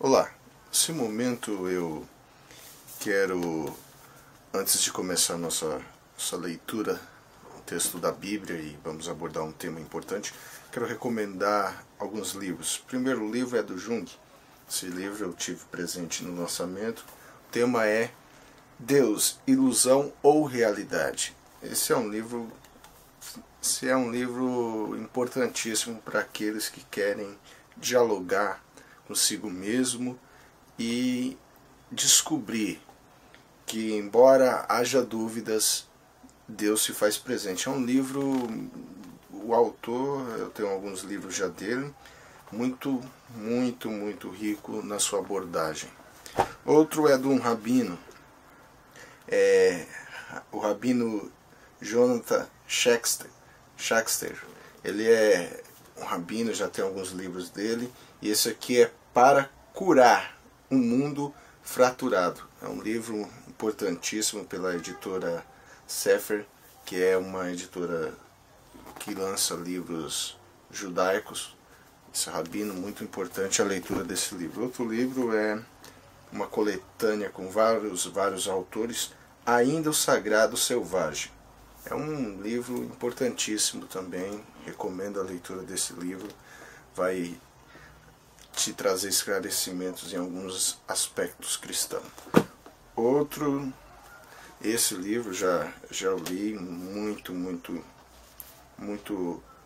Olá, nesse momento eu quero, antes de começar nossa leitura, o texto da Bíblia, e vamos abordar um tema importante, quero recomendar alguns livros. O primeiro livro é do Jung. Esse livro eu tive presente no lançamento. O tema é Deus, Ilusão ou Realidade? Esse é um livro importantíssimo para aqueles que querem dialogar consigo mesmo e descobrir que, embora haja dúvidas, Deus se faz presente. É um livro, o autor, eu tenho alguns livros já dele, muito rico na sua abordagem. Outro é de um rabino, o rabino Jonathan Shaxter. Ele é um rabino, já tem alguns livros dele, e esse aqui é Para Curar um Mundo Fraturado. É um livro importantíssimo pela editora Sefer, que é uma editora que lança livros judaicos. Esse rabino, muito importante a leitura desse livro. Outro livro é uma coletânea com vários autores, Ainda o Sagrado Selvagem. É um livro importantíssimo também, recomendo a leitura desse livro, vai te trazer esclarecimentos em alguns aspectos cristãos. Outro, esse livro já eu li, muito,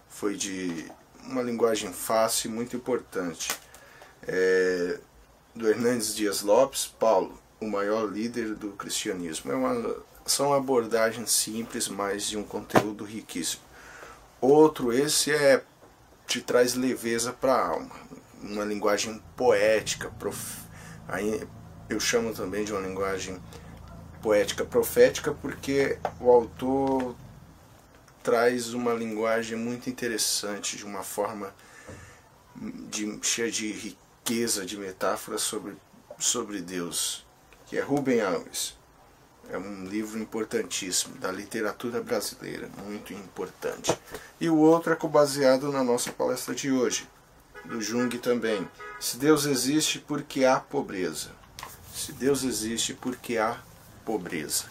foi de uma linguagem fácil e muito importante. Do Hernandes Dias Lopes, Paulo, o maior líder do cristianismo. São abordagens simples, mas de um conteúdo riquíssimo. Outro, esse te traz leveza para a alma, uma linguagem poética, eu chamo também de uma linguagem poética profética, porque o autor traz uma linguagem muito interessante, de uma forma cheia de riqueza, de metáforas sobre Deus, que é Rubem Alves. É um livro importantíssimo, da literatura brasileira, muito importante. E o outro é baseado na nossa palestra de hoje, do Jung também. Se Deus existe, por que há pobreza? Se Deus existe, por que há pobreza?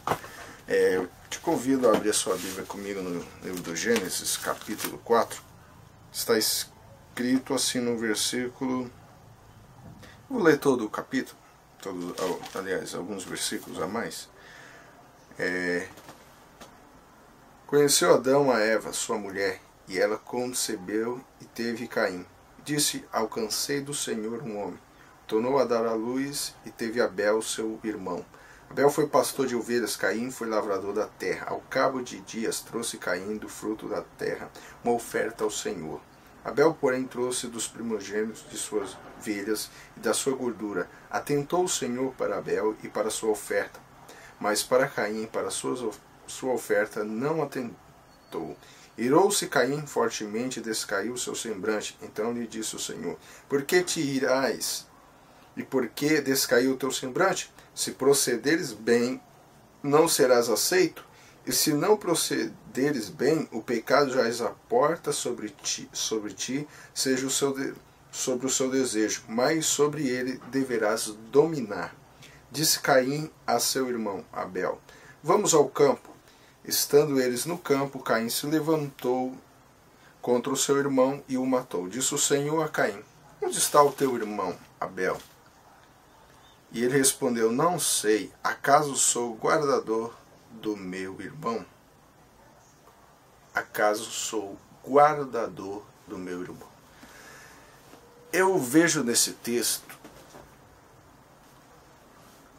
Eu te convido a abrir a sua Bíblia comigo no livro do Gênesis, capítulo 4. Está escrito assim no versículo... Vou ler todo o capítulo, aliás, alguns versículos a mais. Conheceu Adão a Eva, sua mulher, e ela concebeu e teve Caim. Disse: alcancei do Senhor um homem. Tornou a dar à luz e teve Abel, seu irmão. Abel foi pastor de ovelhas, Caim foi lavrador da terra. Ao cabo de dias trouxe Caim do fruto da terra uma oferta ao Senhor. Abel, porém, trouxe dos primogênitos de suas ovelhas e da sua gordura. Atentou o Senhor para Abel e para sua oferta, mas para Caim, para sua oferta, não atentou. Irou-se Caim fortemente e descaiu seu semblante. Então lhe disse o Senhor: por que te irás? E por que descaiu o teu semblante? Se procederes bem, não serás aceito. E se não procederes bem, o pecado jaz à porta sobre ti, seja sobre o seu desejo, mas sobre ele deverás dominar. Disse Caim a seu irmão Abel: vamos ao campo. Estando eles no campo, Caim se levantou contra o seu irmão e o matou. Disse o Senhor a Caim: onde está o teu irmão Abel? E ele respondeu: não sei, acaso sou guardador do meu irmão? Acaso sou guardador do meu irmão? Eu vejo nesse texto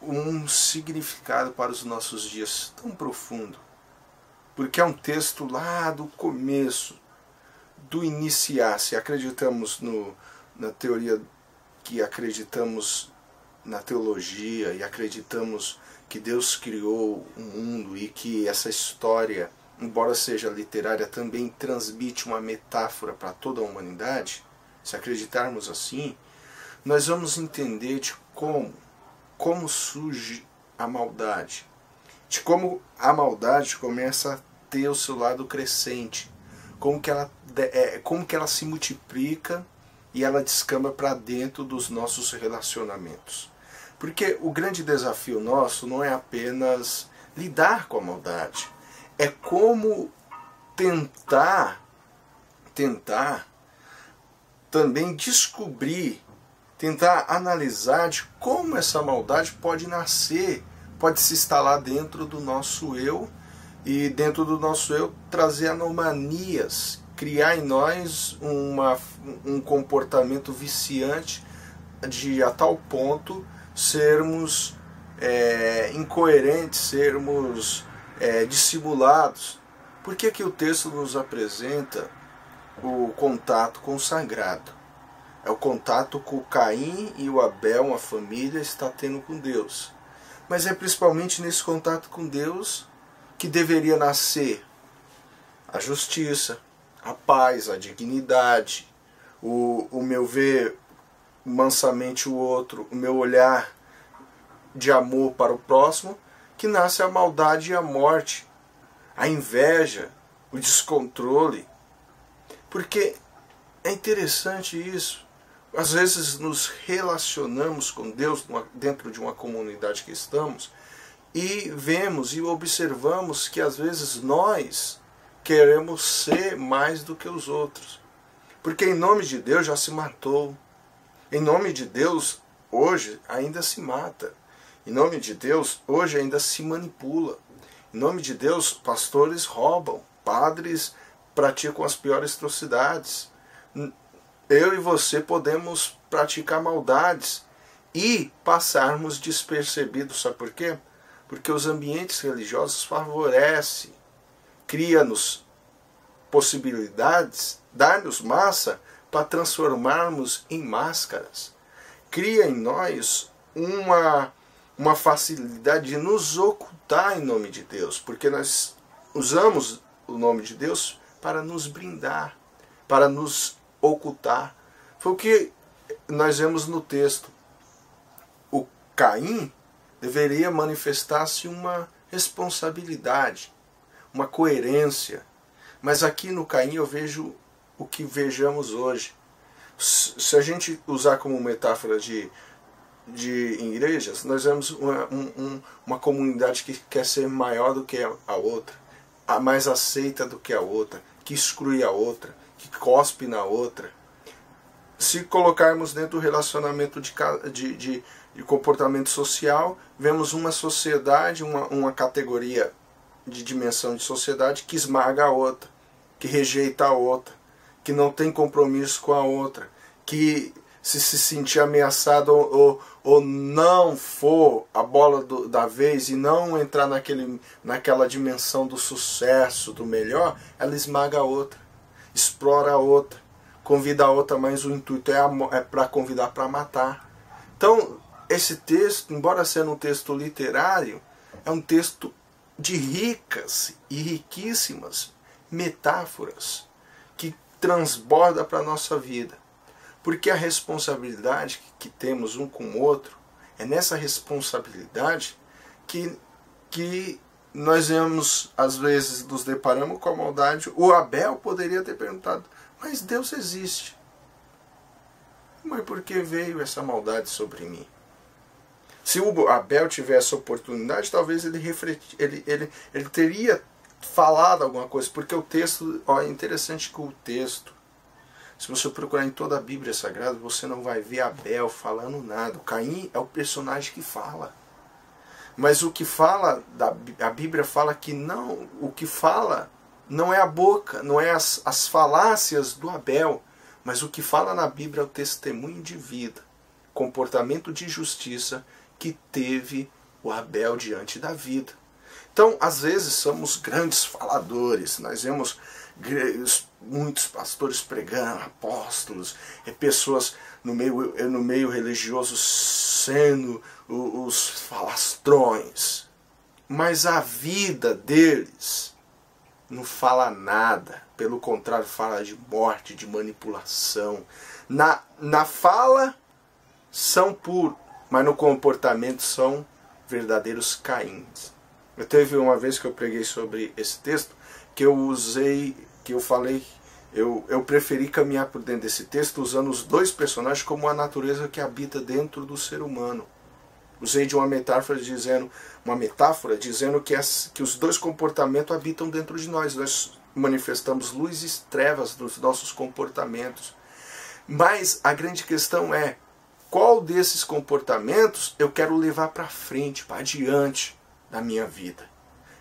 um significado para os nossos dias tão profundo, porque é um texto lá do começo, do iniciar. Se acreditamos na teoria, que acreditamos na teologia e acreditamos que Deus criou o mundo e que essa história, embora seja literária, também transmite uma metáfora para toda a humanidade, se acreditarmos assim, nós vamos entender de como surge a maldade, de como a maldade começa a ter o seu lado crescente, como que ela se multiplica e ela descamba para dentro dos nossos relacionamentos. Porque o grande desafio nosso não é apenas lidar com a maldade, é como tentar também descobrir, tentar analisar de como essa maldade pode nascer, pode se instalar dentro do nosso eu, e dentro do nosso eu trazer anomalias, criar em nós um comportamento viciante a tal ponto sermos incoerentes, sermos dissimulados. Por que o texto nos apresenta o contato com o sagrado? É o contato que o Caim e o Abel, uma família, está tendo com Deus. Mas é principalmente nesse contato com Deus que deveria nascer a justiça, a paz, a dignidade, o meu ver mansamente o outro, o meu olhar de amor para o próximo, que nasce a maldade e a morte, a inveja, o descontrole. Porque é interessante isso. Às vezes nos relacionamos com Deus dentro de uma comunidade que estamos e vemos e observamos que às vezes nós queremos ser mais do que os outros. Porque em nome de Deus já se matou. Em nome de Deus hoje ainda se mata. Em nome de Deus hoje ainda se manipula. Em nome de Deus pastores roubam, padres praticam as piores atrocidades. Eu e você podemos praticar maldades e passarmos despercebidos. Sabe por quê? Porque os ambientes religiosos favorecem, cria-nos possibilidades, dá-nos massa para transformarmos em máscaras. Cria em nós uma facilidade de nos ocultar em nome de Deus, porque nós usamos o nome de Deus para nos brindar, para nos ocultar. Foi o que nós vemos no texto. O Caim deveria manifestar-se uma responsabilidade, uma coerência. Mas aqui no Caim eu vejo o que vejamos hoje. Se a gente usar como metáfora de igrejas, nós vemos uma comunidade que quer ser maior do que a outra, mais aceita do que a outra, que exclui a outra, que cospe na outra. Se colocarmos dentro do relacionamento de comportamento social, vemos uma sociedade, uma categoria de dimensão de sociedade que esmaga a outra, que rejeita a outra, que não tem compromisso com a outra, que se sentir ameaçado ou não for a bola da vez e não entrar naquela dimensão do sucesso, do melhor, ela esmaga a outra, explora a outra, convida a outra, mas o intuito é para convidar para matar. Então, esse texto, embora sendo um texto literário, é um texto de ricas e riquíssimas metáforas que transborda para a nossa vida. Porque a responsabilidade que temos um com o outro, é nessa responsabilidade que nós vemos, às vezes, nos deparamos com a maldade. O Abel poderia ter perguntado, mas Deus existe. Mas por que veio essa maldade sobre mim? Se o Abel tivesse a oportunidade, talvez ele teria falado alguma coisa. Porque o texto, é interessante que o texto, se você procurar em toda a Bíblia Sagrada, você não vai ver Abel falando nada. O Caim é o personagem que fala. Mas o que fala, a Bíblia fala que não, o que fala não é a boca, não é as falácias do Abel, mas o que fala na Bíblia é o testemunho de vida, comportamento de justiça que teve o Abel diante da vida. Então, às vezes, somos grandes faladores, nós vemos muitos pastores pregando, apóstolos, pessoas no meio religioso sendo os falastrões, mas a vida deles não fala nada, pelo contrário, fala de morte, de manipulação. Na fala são puros, mas no comportamento são verdadeiros Caíns. Eu teve uma vez que eu preguei sobre esse texto, que eu falei eu preferi caminhar por dentro desse texto usando os dois personagens como a natureza que habita dentro do ser humano. Usei de uma metáfora dizendo que os dois comportamentos habitam dentro de nós. Nós manifestamos luz e trevas nos nossos comportamentos. Mas a grande questão é, qual desses comportamentos eu quero levar para frente, para adiante da minha vida?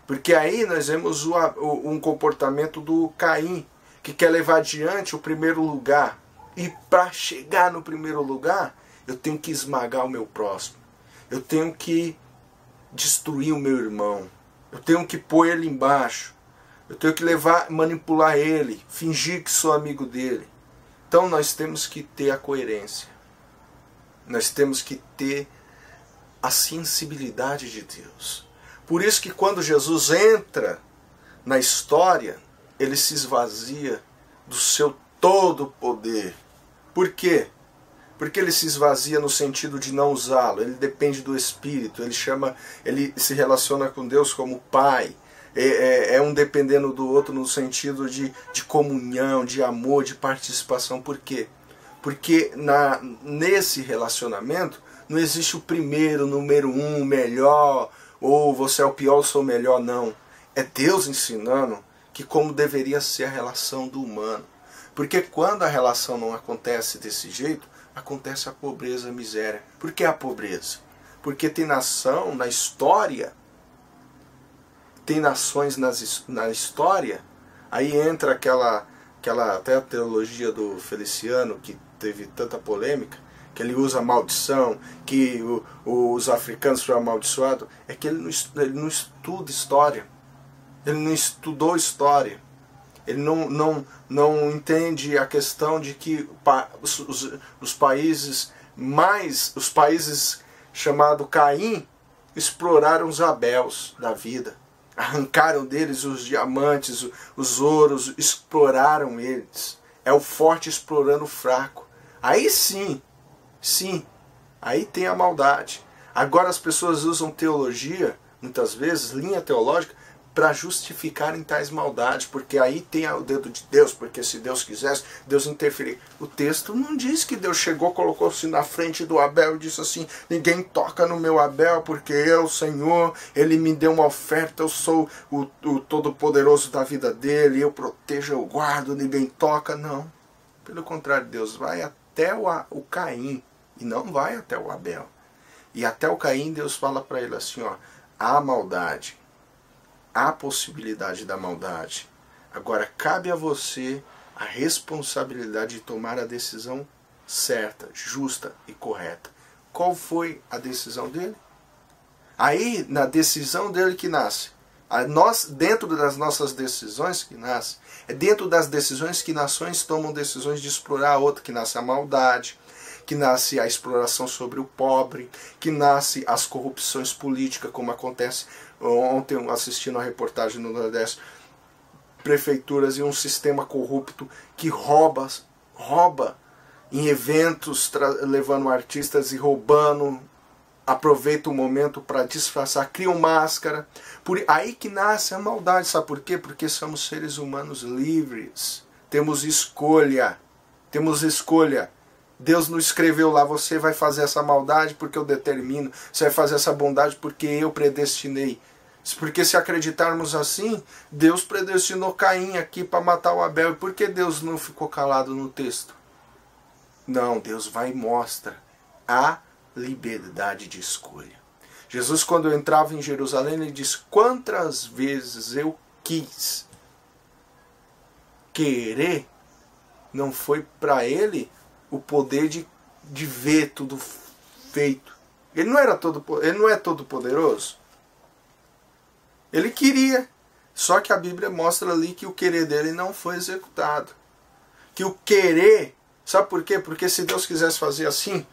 Porque aí nós vemos um comportamento do Caim, que quer levar adiante o primeiro lugar. E para chegar no primeiro lugar, eu tenho que esmagar o meu próximo. Eu tenho que destruir o meu irmão. Eu tenho que pôr ele embaixo. Eu tenho que manipular ele, fingir que sou amigo dele. Então nós temos que ter a coerência. Nós temos que ter a sensibilidade de Deus. Por isso que quando Jesus entra na história, ele se esvazia do seu todo poder. Por quê? Porque ele se esvazia no sentido de não usá-lo. Ele depende do Espírito. Ele se relaciona com Deus como Pai. É um dependendo do outro no sentido de comunhão, de amor, de participação. Por quê? Porque nesse relacionamento não existe o primeiro, número um, melhor, ou você é o pior, eu sou o melhor, não. É Deus ensinando que como deveria ser a relação do humano. Porque quando a relação não acontece desse jeito, acontece a pobreza, a miséria. Por que a pobreza? Porque tem nação na história, tem nações na história, aí entra aquela até a teologia do Feliciano, que teve tanta polêmica, que ele usa maldição, que os africanos foram amaldiçoados, é que ele não estuda história, ele não estudou história, ele não entende a questão de que os países chamados Caim exploraram os Abels da vida, arrancaram deles os diamantes, os ouros, exploraram eles. É o forte explorando o fraco. Aí sim, aí tem a maldade. Agora as pessoas usam teologia, muitas vezes, linha teológica, para justificarem tais maldades, porque aí tem o dedo de Deus, porque se Deus quisesse, Deus interferir. O texto não diz que Deus chegou, colocou-se na frente do Abel e disse assim, ninguém toca no meu Abel, porque eu, Senhor, ele me deu uma oferta, eu sou o todo-poderoso da vida dele, eu protejo, eu guardo, ninguém toca. Não. Pelo contrário, Deus vai até o Caim, e não vai até o Abel. E até o Caim, Deus fala para ele assim, ó, há maldade. Há possibilidade da maldade. Agora, cabe a você a responsabilidade de tomar a decisão certa, justa e correta. Qual foi a decisão dele? Aí, na decisão dele que nasce, dentro das nossas decisões que nasce, é dentro das decisões que nações tomam decisões de explorar a outra, que nasce a maldade, que nasce a exploração sobre o pobre, que nasce as corrupções políticas, como acontece ontem assistindo a reportagem no Nordeste, prefeituras e um sistema corrupto que rouba em eventos, levando artistas e roubando, aproveita o momento para disfarçar, criam máscara. Aí que nasce a maldade, sabe por quê? Porque somos seres humanos livres, temos escolha, Deus não escreveu lá, você vai fazer essa maldade porque eu determino, você vai fazer essa bondade porque eu predestinei. Porque se acreditarmos assim, Deus predestinou Caim aqui para matar o Abel. E por que Deus não ficou calado no texto? Não, Deus vai e mostra a liberdade de escolha. Jesus, quando entrava em Jerusalém, ele diz, quantas vezes eu quis querer, não foi para ele o poder de ver tudo feito. Ele não é todo poderoso. Ele queria, só que a Bíblia mostra ali que o querer dele não foi executado. Que o querer, sabe por quê? Porque se Deus quisesse fazer assim,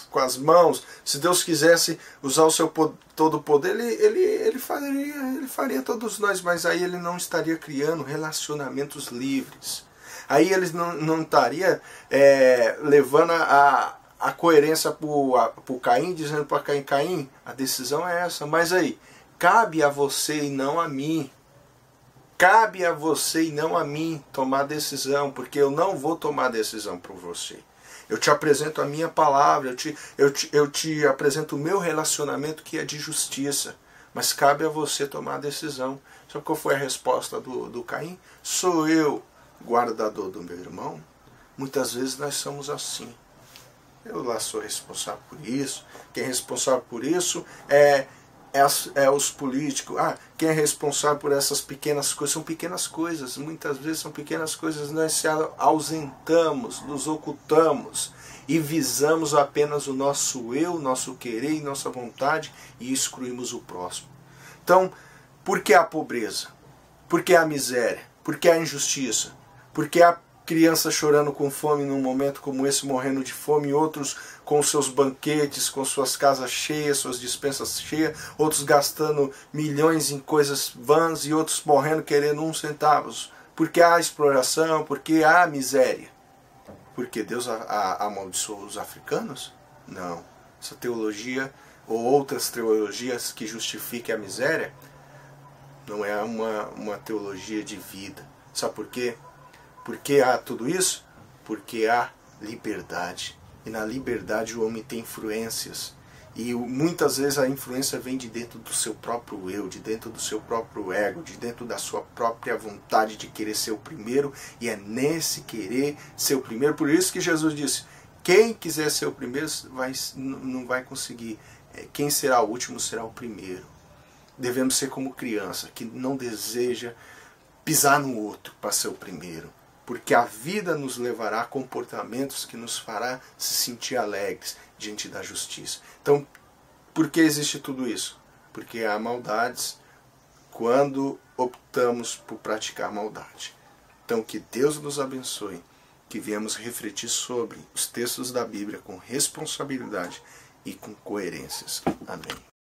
com as mãos, se Deus quisesse usar o seu todo poder, ele faria todos nós, mas aí ele não estaria criando relacionamentos livres. Aí ele não estaria levando a coerência para o Caim, dizendo para Caim, a decisão é essa, mas aí, cabe a você e não a mim. Cabe a você e não a mim tomar decisão, porque eu não vou tomar decisão por você. Eu te apresento a minha palavra, eu te apresento o meu relacionamento que é de justiça. Mas cabe a você tomar a decisão. Sabe qual foi a resposta do Caim? Sou eu guardador do meu irmão? Muitas vezes nós somos assim. Eu lá sou responsável por isso. Quem é responsável por isso é os políticos. Quem é responsável por essas pequenas coisas? São pequenas coisas. Muitas vezes são pequenas coisas. Nós se ausentamos, nos ocultamos e visamos apenas o nosso eu, nosso querer e nossa vontade e excluímos o próximo. Então, por que a pobreza? Por que a miséria? Por que a injustiça? Por que a criança chorando com fome num momento como esse, morrendo de fome, e outros com seus banquetes, com suas casas cheias, suas despensas cheias, outros gastando milhões em coisas vãs e outros morrendo querendo 1 centavo? Porque há exploração, porque há miséria. Porque Deus amaldiçoou os africanos? Não. Essa teologia ou outras teologias que justifiquem a miséria não é uma teologia de vida. Sabe por quê? Por que há tudo isso? Porque há liberdade. E na liberdade o homem tem influências. E muitas vezes a influência vem de dentro do seu próprio eu, de dentro do seu próprio ego, de dentro da sua própria vontade de querer ser o primeiro. E é nesse querer ser o primeiro. Por isso que Jesus disse, quem quiser ser o primeiro não vai conseguir. Quem será o último será o primeiro. Devemos ser como criança, que não deseja pisar no outro para ser o primeiro. Porque a vida nos levará a comportamentos que nos fará se sentir alegres diante da justiça. Então, por que existe tudo isso? Porque há maldades quando optamos por praticar maldade. Então, que Deus nos abençoe, que viemos refletir sobre os textos da Bíblia com responsabilidade e com coerências. Amém.